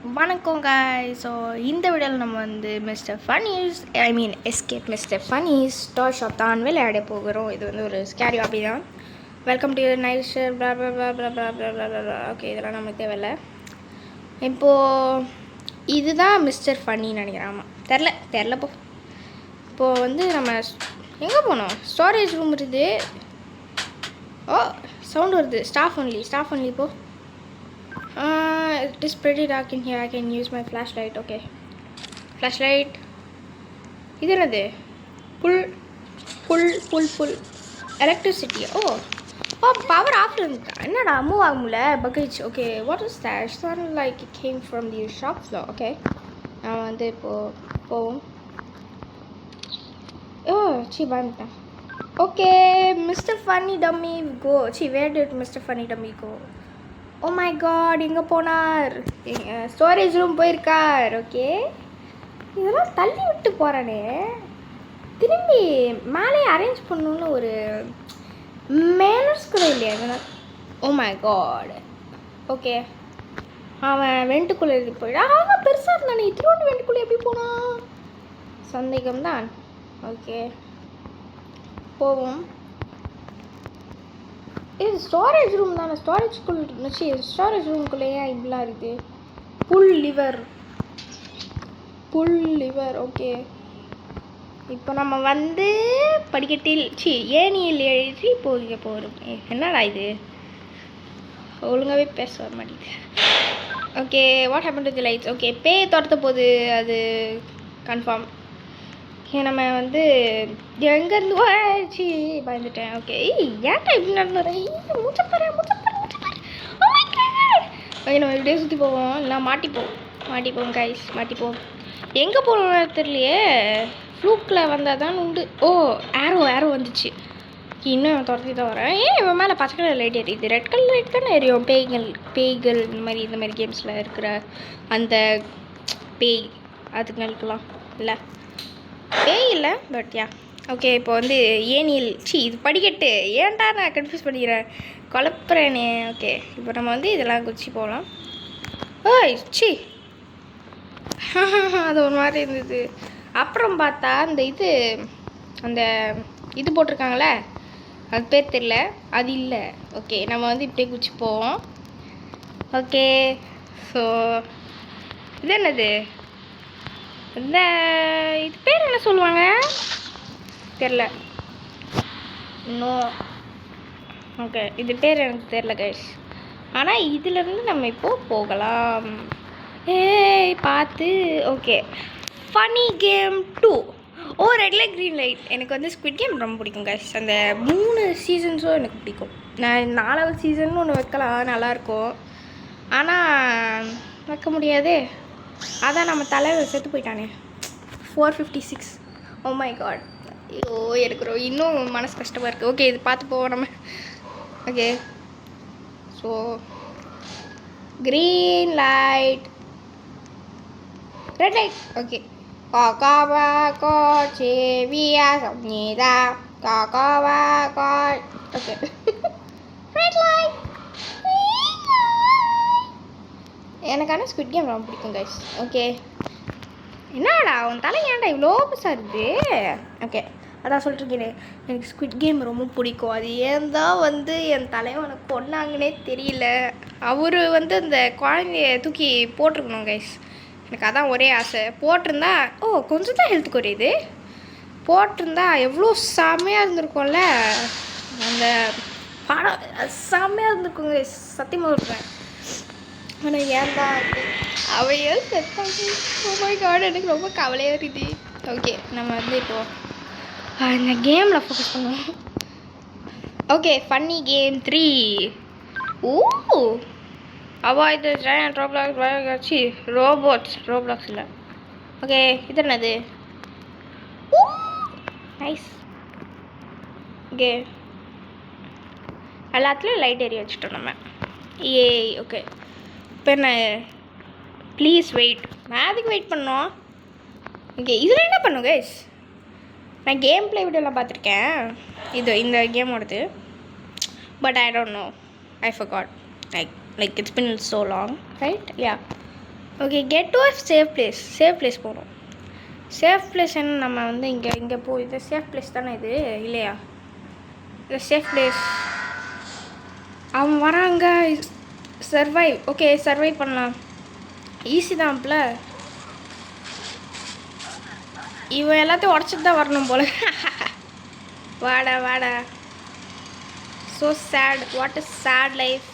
வணக்கம் guys. So இந்த வீடியோவில் நம்ம வந்து மிஸ்டர் ஃபன்னீஸ் எஸ்கேப் மிஸ்டர் ஃபன்னீஸ் டாய் ஷாப் தான் விளையாட போகிறோம். இது வந்து ஒரு ஸ்கேரி ஹாபி தான். வெல்கம் டு நைஸ் ஓகே, இதெல்லாம் நமக்கு தேவையில்லை. இப்போது இதுதான் மிஸ்டர் ஃபன்னின்னு நினைக்கிறேன். ஆமாம், தெரில போ. இப்போது வந்து நம்ம எங்கே போனோம்? ஸ்டோரேஜ் ரூம் இருக்குது. ஓ, சவுண்ட் வருது. ஸ்டாஃப் ஒன்லி போ. It is pretty dark in here. I can use my flashlight. Okay, flashlight. இது என்னது? புல் எலக்ட்ரிசிட்டி. ஓ பவர் ஆஃப்ல இருந்தா என்னடா மூவ் ஆகும்ல buckets. Okay, what is that? It sounded like it came from the shop floor. Okay, நான் வந்து இப்போ போவோம். வந்துட்டேன். Okay, mister funny dummy go. where did Mr. Funny Dummy go? Oh my god, எங்கே போனார்? ஸ்டோரேஜ் ரூம் போயிருக்கார். Okay, இதெல்லாம் தள்ளி விட்டு போகிறானே. திரும்பி மேலே அரேஞ்ச் பண்ணணுன்னு ஒரு மேனர்ஸ் கூட இல்லையா? ஓ மை காட். ஓகே, அவன் வெண்ட்டுக்குள்ளே இருந்து போயிடா. அவன் பெருசாக இருந்தானே, இத்திரோண்டு வெண்ட்டுக்குள்ளே எப்படி போனான்? சந்தேகம்தான். ஓகே, போவோம். இது ஸ்டோரேஜ் ரூம் தானே. ஸ்டோரேஜ் ரூம்குள்ளே ஏன் இப்படிலாம் இருக்குது? புல் லிவர். ஓகே, இப்போ நம்ம வந்து படிக்கட்டில் ஏணியில் எழுதி போகிறோம். என்னடா இது? ஒழுங்காகவே பேச வர மாட்டேங்குது. Okay, what happen to the lights? Okay, பேய் துரத்த போகுது, அது கன்ஃபார்ம். நம்ம வந்து எங்கேருந்து பயந்துட்டேன். ஓகே, ஏன்டா இப்படி நடந்துறேன்? மூச்சப்பாரு. ஓகே, நம்ம இப்படியே சுற்றி போவோம், இல்லை மாட்டிப்போம் கைஸ், மாட்டிப்போம். எங்கே போகணும்னு தெரியலையே. ஃப்ளூக்கில் வந்தால் தான் உண்டு. ஓ, ஏரோ வந்துச்சு. இன்னும் துரத்தி தான் வரேன். இவன் மேலே பச்சை கலர் லைட் எரியுது. ரெட் கலர் லைட் தானே எரியும். பேய்கள் இந்த மாதிரி கேம்ஸில் இருக்கிற அந்த பேய் அதுங்களுக்கெல்லாம் இல்லை, பேய் இல்லை, பட் யா. ஓகே, இப்போ வந்து ஏனியல் இது படிக்கட்டு. ஏன்டா நான் கன்ஃபியூஸ் பண்ணிக்கிறேன், குழப்புறேனே. ஓகே, இப்போ நம்ம வந்து இதெல்லாம் குச்சி போகலாம். ஓய் அது ஒரு மாதிரி இருந்தது. அப்புறம் பார்த்தா அந்த இது போட்டிருக்காங்களே, அது பேர் தெரியல, அது இல்லை. ஓகே, நம்ம வந்து இப்படியே குச்சி போவோம். ஓகே, ஸோ இது என்னது? இந்த இது பேர் என்ன சொல்லுவாங்க தெரில. நோ. ஓகே, இது பேர் எனக்கு தெரில கைஸ். ஆனால் இதிலேருந்து நம்ம இப்போது போகலாம். பார்த்து. Okay, funny game 2. ஓ, ரெட் லைட் க்ரீன் லைட். எனக்கு வந்து ஸ்குவிட் கேம் ரொம்ப பிடிக்கும் கைஸ். அந்த 3 சீசன்ஸும் எனக்கு பிடிக்கும். நான் 4வது சீசன் ஒன்று வைக்கலாம், நல்லாயிருக்கும். ஆனால் வைக்க முடியாதே. அதான் நம்ம தலைவர் செத்து போயிட்டானே. 456. Oh my god. ஐயோ, எனக்கு இன்னும் மனசு கஷ்டமாக இருக்குது. ஓகே, இது பார்த்து போவோம் நம்ம. Okay, so green light, red light. Okay, okay, red light. எனக்கான ஸ்குவிட் கேம் ரொம்ப பிடிக்கும் கைஸ். ஓகே, என்னடா உன் தலை ஏன்டா இவ்வளோ பெருசாக இருக்குது? ஓகே, அதான் சொல்லிட்டுருக்கேன், எனக்கு ஸ்குவிட் கேம் ரொம்ப பிடிக்கும். அது ஏன் தான் வந்து என் தலைவனை கொன்னாங்கன்னே தெரியல. அவர் வந்து அந்த குழந்தைய தூக்கி போட்டிருக்கணும் கைஸ். எனக்கு அதான் ஒரே ஆசை. போட்டிருந்தா கொஞ்சம் தான் ஹெல்த் குறையுது. போட்டிருந்தா எவ்வளோ செம்மையாக இருந்திருக்கும்ல. அந்த படம் செம்மையாக இருந்திருக்குங்க கைஸ், சத்தியமாக இருப்பேன். ஆனால் ஏன்டா அவையே செத்தாங்க. ஓ மை காட், எனக்கு ரொம்ப கவலையாக இருக்குது. ஓகே, நம்ம வந்து இப்போது இந்த கேமில் ஃபோக்கஸ் பண்ணுவோம். Okay, funny game 3. அவாய்ட் தி ஜெயண்ட் ரோப்ளாக்ஸ் இல்லை. ஓகே, இது என்னது? நைஸ். ஓகே, எல்லாத்துலேயும் லைட் ஏறி வச்சுட்டோம் நம்ம. ஓகே, இப்போ என்ன? Please wait. நான் அதுக்கு வெயிட் பண்ணோம். ஓகே, இதில் என்ன பண்ணும் கைஸ்? நான் கேம் ப்ளே வீடியோலாம் பார்த்துருக்கேன், இந்த கேமோடது. But I don't know, I forgot. Like it's been so long, right? Yeah. Okay, get to safe place. Safe place போகிறோம். சேஃப் பிளேஸ்ன்னு நம்ம வந்து இங்கே போய் இது சேஃப் பிளேஸ் தானே இது இல்லையா? இது சேஃப் பிளேஸ். அவன் வராங்க. சர்வைவ். ஓகே, சர்வைவ் பண்ணலாம். ஈஸி தான்ப்ல. இவன் எல்லாத்தையும் உடச்சிட்டு தான் வரணும் போல. வாடா வாடா. So sad. What is sad life.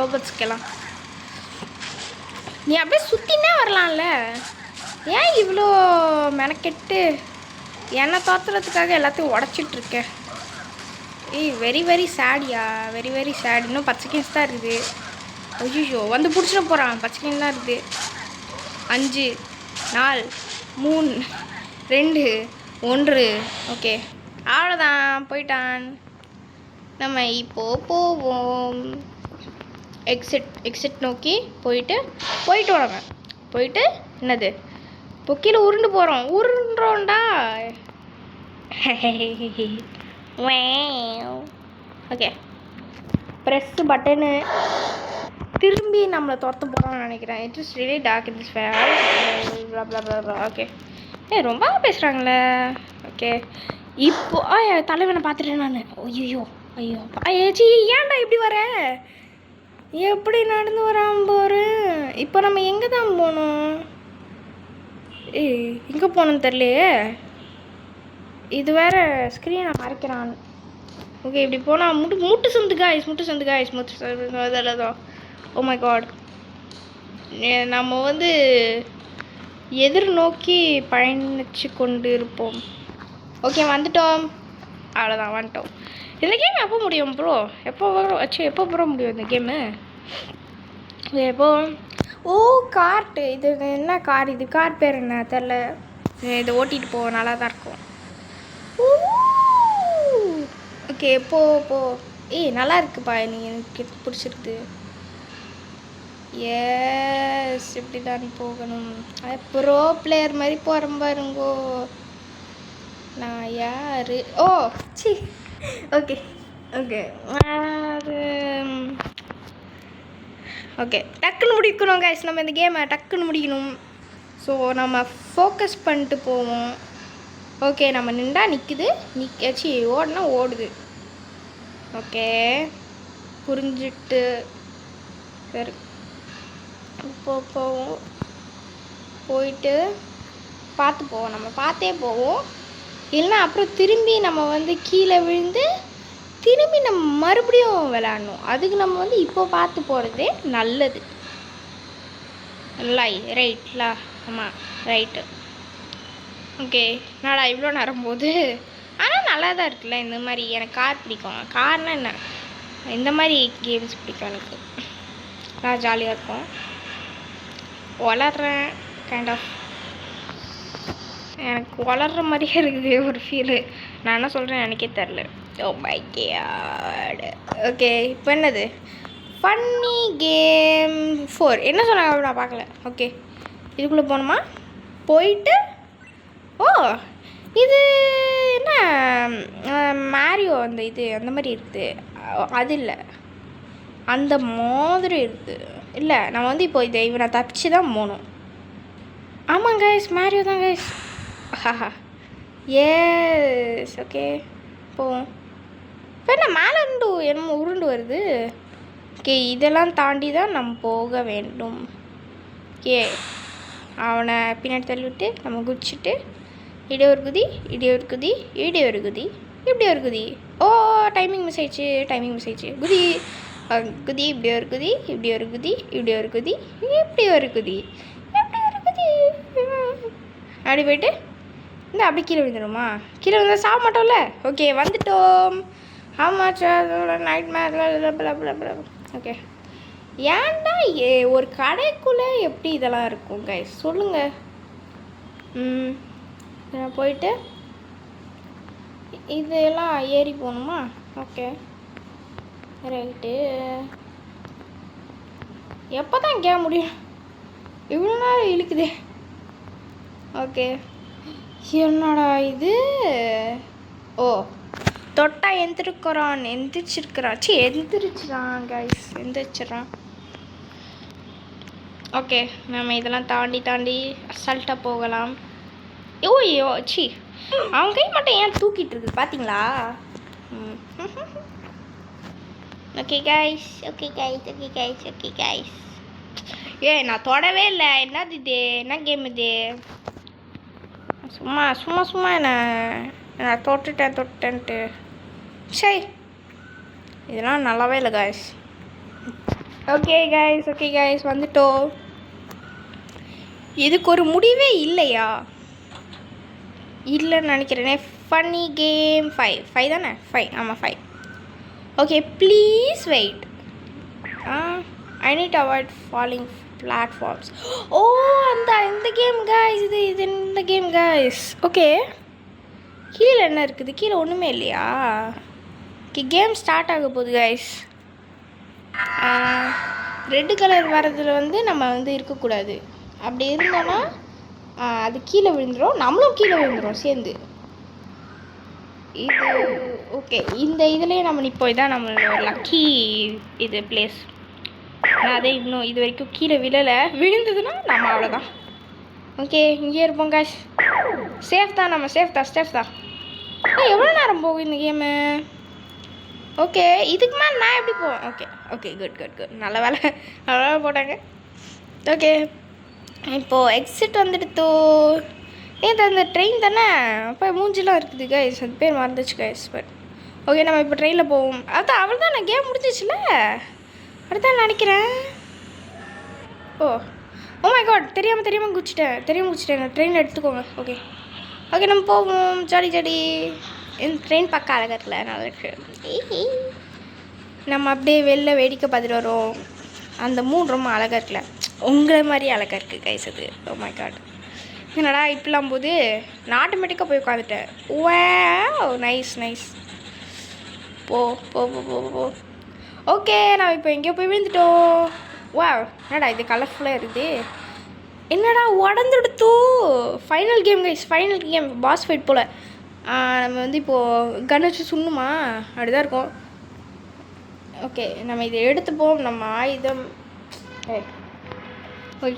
ரோபோட்ஸ்க்கெல்லாம் நீ அப்படியே சுற்றினே வரலாம்ல. ஏன் இவ்வளோ மெனக்கெட்டு என்னை தோத்துறதுக்காக எல்லாத்தையும் உடச்சிட்ருக்க? வெரி வெரி சேடியா. Very very sad. இன்னும் 10 செகண்ட்ஸ் தான் இருக்குது. ஐயோ, வந்து பிடிச்சிட போகிறான். 10 செகண்ட் தான் இருக்குது. 5 4 3 2 1. ஓகே, அவ்வளோதான். போயிட்டான். நம்ம இப்போது போவோம். எக்ஸிட் நோக்கி போயிட்டு வராங்க. போயிட்டு என்னது இப்போ கீழே உருண்டு போகிறோம். உருண்டோண்டா. Okay, press button. திரும்பி நம்மளை துரத்த போகிறோம்னு நினைக்கிறேன். It is really dark in this fair. Okay, ரொம்ப பேசுகிறாங்களே. ஓகே, இப்போ தலைவனை பார்த்துட்டேன் நான். ஐயோ ஏன்டா இப்படி வர? எப்படி நடந்து வரான் போரு. இப்போ நம்ம எங்கே தான் போகணும்? எங்கே போகணுன்னு தெரியலையே. இது வேறு ஸ்க்ரீனை மறைக்கிறான். ஓகே, இப்படி போனால் முட்டு சந்து காய்ஸ். O my God. நம்ம வந்து எதிர்நோக்கி பயணிச்சு கொண்டு இருப்போம். ஓகே, வந்துட்டோம். அவ்வளோதான், வந்துட்டோம். இந்த கேம் எப்போ முடியும் ப்ரோ? எப்போ ப்ரோ முடியும் இந்த கேமு? எப்போ? ஓ, கார்ட்டு. இது என்ன கார்? இது கார் பேர் என்ன தெரில. இதை ஓட்டிகிட்டு போவோம். நல்லா தான் இருக்கும். ஓகே, போ. நல்லா இருக்குப்பா. எனக்கு பிடிச்சிருக்கு. எஸ், இப்படி தான் போகணும். ப்ரோ பிளேயர் மாதிரி போகிறோம் பாருங்கோ. நான் யார்? ஓ சி. ஓகே ஓகே, டக்குன்னு முடிக்கணும் கைஸ். நம்ம இந்த கேமை டக்குன்னு முடிக்கணும். ஸோ நம்ம ஃபோக்கஸ் பண்ணிட்டு போவோம். ஓகே, நம்ம நின்றா நிற்குது. ஓடுனா ஓடுது. ஓகே, புரிஞ்சுட்டு சரி போவோம். போயிட்டு பார்த்து போவோம். நம்ம பார்த்தே போவோம். இல்லைன்னா அப்புறம் திரும்பி நம்ம வந்து கீழே விழுந்து திரும்பி நம்ம மறுபடியும் விளாடணும். அதுக்கு நம்ம வந்து இப்போ பார்த்து போகிறதே நல்லது. ரைட்லா? ஆமாம், ரைட்டு. ஓகே, நாடா இவ்வளோ நேரம் போது. ஆனால் நல்லா தான் இருக்குல்ல இந்த மாதிரி. எனக்கு கார் பிடிக்கும். கார்னால் என்ன, இந்த மாதிரி கேம்ஸ் பிடிக்கும் எனக்கு. நான் ஜாலியாக இருக்கும். வளர்கிறேன் கைண்ட் ஆஃப். எனக்கு வளர்கிற மாதிரியே இருக்குது ஒரு ஃபீலு. நான் என்ன சொல்கிறேன் எனக்கே தெரில. ஓ மை காட். ஓகே, இப்போ என்னது? ஃபன்னி கேம் 4 என்ன சொன்னாங்க நான் பார்க்கல. ஓகே, இதுக்குள்ளே போகணுமா? போயிட்டு இது என்ன மேரியோ அந்த இது அந்த மாதிரி இருக்குது. அது இல்லை, அந்த மாதிரி இருக்குது. இல்லை, நான் வந்து இப்போ இவனை தப்பிச்சு தான் போகணும். ஆமாம் கைஸ், மேரியோ தான் கைஸ். எஸ். ஓகே, போவோம். இப்போ என்ன மேலே இருந்து என்னமோ உருண்டு வருது. ஓகே, இதெல்லாம் தாண்டி தான் நம்ம போக வேண்டும். ஓகே, அவனை பின்னாடி தள்ளிவிட்டு நம்ம குதிச்சுட்டு இப்படி ஒரு குதி, இப்படி ஒரு குதி. ஓ, டைமிங் மிஸ் ஆயிடுச்சு. குதி இப்படி ஒரு குதி, இப்படி ஒரு குதி, இப்படி ஒரு குதி. அப்படி போயிட்டு இந்த அப்படி கீழே விழுந்துடுமா? கீழே விழுந்தா சாக மாட்டோம்ல. ஓகே, வந்துட்டோம். ஆமாம், நைட் மேட்ச். ஓகே, ஏன்டா ஒரு கடைக்குள்ளே எப்படி இதெல்லாம் இருக்கும் கைஸ் சொல்லுங்கள். போயிட்டு இதெல்லாம் ஏறி போகணுமா? Okay, right. எப்போ தான் கேட்க முடியும்? இவ்வளோ நேரம் இழுக்குதே. ஓகே, என்னடா இது? ஓ, தொட்டா எந்திரிச்சிருக்கிறான் கைஸ். எந்திரிச்சிட்றான். ஓகே, நம்ம இதெல்லாம் தாண்டி தாண்டி அசால்ட்டாக போகலாம். ஐயோ சி, அவங்க கை மட்டும் ஏன் தூக்கிட்டு இருக்குது பார்த்தீங்களா? Okay guys, okay guys, okay guys, okay guys. நான் தொடவே இல்லை. என்னது இது? என்ன கேம் இது? சும்மா சும்மா சும்மா நான் தொட்டுட்டேன்ட்டு. சரி, இதெல்லாம் நல்லாவே இல்லை கைஸ். ஓகே கைஸ் வந்துட்டோம். இதுக்கு ஒரு முடிவே இல்லையா? இல்லைன்னு நினைக்கிறேனே. ஃபன்னி கேம் 5 தானே? 5, ஆமாம் 5. Okay, please wait. I need to avoid falling platforms. Oh, இந்த கேம் கைஸ். இது இந்த கேம் கைஸ். ஓகே, கீழே என்ன இருக்குது? கீழே ஒன்றுமே இல்லையா? ஓகே, கேம் ஸ்டார்ட் ஆக போகுது கைஸ். ரெட்டு கலர் வரதில் வந்து நம்ம வந்து இருக்கக்கூடாது. அப்படி இருந்தோன்னா அது கீழே விழுந்துடும், நம்மளும் கீழே விழுந்துடும் சேர்ந்து. இது ஓகே, இந்த இதுலேயே நம்ம இப்போ இதான் நம்மளோட லக்கி இது பிளேஸ். நான் அதே இன்னும் இது வரைக்கும் கீழே விழுந்ததுன்னா நம்ம அவ்வளோதான். ஓகே, இங்கே இருப்போம் காஷ். சேஃப் தான், நம்ம சேஃப் தான். எவ்வளோ நேரம் போகும் இந்த கேமு? ஓகே, இதுக்கு மேலே நான் எப்படி போவேன்? Okay good. நல்ல வேலை போட்டாங்க. ஓகே, இப்போது எக்ஸிட் வந்துடுத்தோ. அந்த ட்ரெயின் தானே? அப்போ மூஞ்சிலாம் இருக்குது கைஸ், அது பேர் மறந்துச்சு கைஸ். பட் ஓகே, நம்ம இப்போ ட்ரெயினில் போவோம். அதான் அவள் தான், நான் கேம் முடிஞ்சிச்சுல, அப்படிதான் நினைக்கிறேன். ஓ மை காட், தெரியாமல் குச்சிட்டேன். ட்ரெயின் எடுத்துக்கோங்க. ஓகே நம்ம போவோம். ஜாடி இந்த ட்ரெயின் பக்கம் அழகாக இருக்குல்ல, நல்லா இருக்கு. நம்ம அப்படியே வெளில வேடிக்கை பார்த்துட்டு வரோம். அந்த மூணு ரொம்ப அழகாக இருக்குல்ல, உங்களை மாதிரி அழகாக இருக்குது கைஸ் அது. ஓ மை காட், என்னடா இப்படிலாம் போது நான் ஆட்டோமேட்டிக்காக போய் உட்காந்துட்டேன். நைஸ். போ. ஓகே, நான் இப்போ எங்கேயோ போய் விழுந்துட்டோம். என்னடா இது கலர்ஃபுல்லாக இருக்குது? என்னடா உடந்துடுத்தோ. Final game guys, boss fight போல். நம்ம வந்து இப்போது கன் வச்சு சுண்ணுமா? அப்படிதான் இருக்கும். ஓகே, நம்ம இதை எடுத்துப்போம். நம்ம ஆயுதம்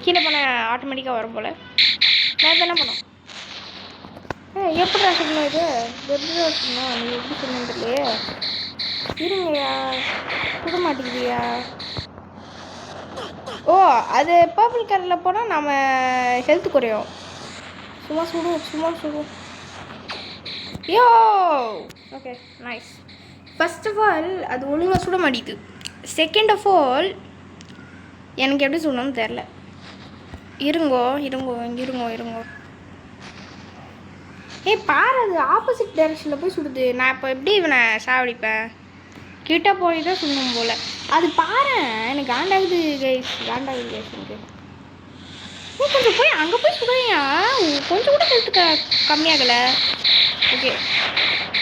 கீழே பண்ண ஆட்டோமேட்டிக்காக வரும் போல். நான் என்ன பண்ணோம்? எப்படிடா சொல்லணும்? இது எப்படிடா சொல்லணும்? நீ எப்படி சொல்லணும் இல்லையே? இருங்கய்யா, சுட மாட்டேங்குதியா? ஓ, அது பர்பிள் கலரில் போனால் நம்ம ஹெல்த் குறையும். சும்மா சுடும். Yo okay, nice. First of all அது ஒழுங்காக சுட மாட்டேங்குது. செகண்ட் ஆஃப் ஆல் எனக்கு எப்படி சொல்லணும்னு தெரில. இருங்கோ. பாரு, அது ஆப்போசிட் டைரக்ஷனில் போய் சுடுது. நான் இப்போ எப்படி இவனை சாவடிப்பேன்? கிட்ட போய் தான் சுடணும் போல். அது பாரு, எனக்கு காண்டாகுது கைஸ் எனக்கு. கொஞ்சம் போய் அங்கே போய் சுடுறியா? கொஞ்சம் கூட ஹெல்த்துக்கு கம்மியாகலை.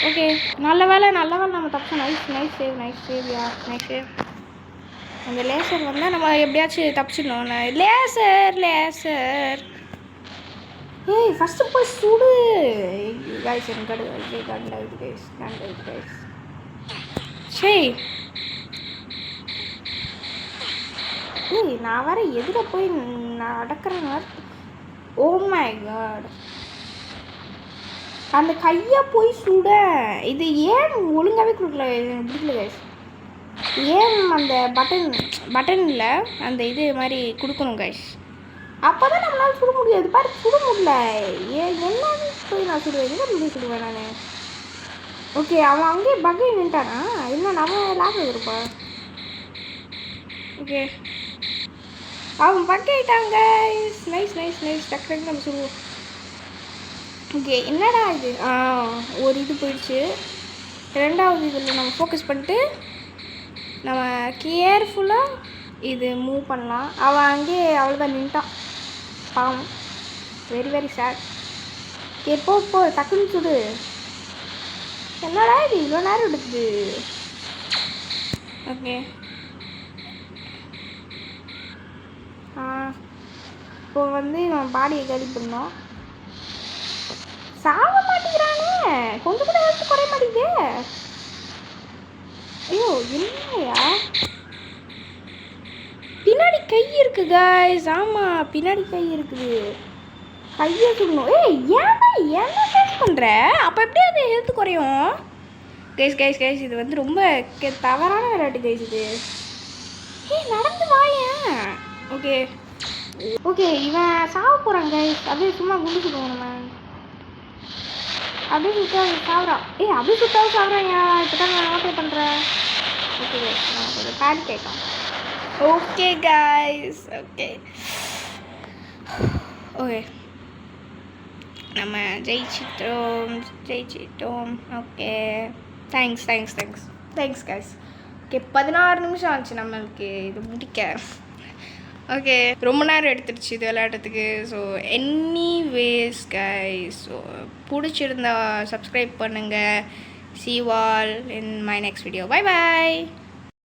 ஓகே நல்ல வேலை நம்ம தப்பு. Nice save. அந்த லேசர் வந்தால் நம்ம எப்படியாச்சும் தப்பிச்சிடணும். லேசர் ஃபஸ்ட்டு போய் சுடு கைஸ். எனக்கு காண்டாகுது கைஸ். சரி, நான் வர எதில் போய் நான் அடக்கிறேன். ஓ மை காட், அந்த கையை போய் சுட. இது ஏன் ஒழுங்காகவே கொடுக்கல? எனக்கு பிடிக்கல கைஸ். ஏன் அந்த பட்டனில் அந்த இது மாதிரி கொடுக்கணும் கைஸ். அப்போ தான் நம்மளால் சுட முடியாது. பாரு, சுட முடியல. என்னன்னு போய் நான் சுடுவேன். எங்கே முடிவு சுடுவேன் நான்? ஓகே, அவன் அங்கேயே பகை நின்ட்டானா? இல்லை, நம்ம லாபம் இருப்பா. ஓகே, அவன் பக்காயிட்டாங்க. நைஸ். டக்கு நம்ம சுடுவோம். ஓகே, என்னடா இது? ஒரு இது போயிடுச்சு. ரெண்டாவது இதில் நம்ம ஃபோக்கஸ் பண்ணிட்டு நம்ம கேர்ஃபுல்லாக இது மூவ் பண்ணலாம். அவன் அங்கேயே அவ்வளோதான் நின்ட்டான். பாவம், வெரி சேட். போ டக்குன்னு சுடு. என்னடா இது இவ்வளோ நேரம் எடுக்குது? ஓகே, இப்போ வந்து நம்ம பாடியை காலி பண்ணோம். சாக மாட்டேங்கிறானே, கொஞ்சம் கூட ஹெல்த் குறைய மாட்டேங்குதே. ஐயோ, என்னையா பின்னாடி கை இருக்கு கைஸ். ஆமாம், பின்னாடி கை இருக்குது. கையை சுடணும். ஏன்னா என்ன ஃபேஸ் பண்ணுற? அப்போ எப்படி அது ஹெல்த் குறையும்? கைஸ் கைஸ் கைஸ் இது வந்து ரொம்ப தவறான விளையாட்டு கைஸ் இது. நடந்து வாயா. ஓகே ஓகே, இவன் சாவ போகிறான் கைஸ். அப்படியே சும்மா குண்டு சுடுவோம் நம்ம. அப்படியே சுட்டா சாப்பிட்றான். அப்படியே சுட்டாவும் சாப்பிட்றேன். இப்போ தான் நான் ஓகே பண்ணுறேன். ஓகே கைஸ், நான் ஒரு பேட் கேட்கான். ஓகே கைஸ், ஓகே ஓகே, நம்ம ஜெயிச்சிட்டோம். Okay, thanks guys. ஓகே, 16 நிமிஷம் ஆச்சு நம்மளுக்கு இது முடிக்க. ஓகே, ரொம்ப நேரம் எடுத்துருச்சு இது விளையாடுறதுக்கு. ஸோ எனிவேஸ் கைஸ், ஸோ பிடிச்சிருந்தா சப்ஸ்கிரைப் பண்ணுங்கள். See you all in my next video. Bye bye.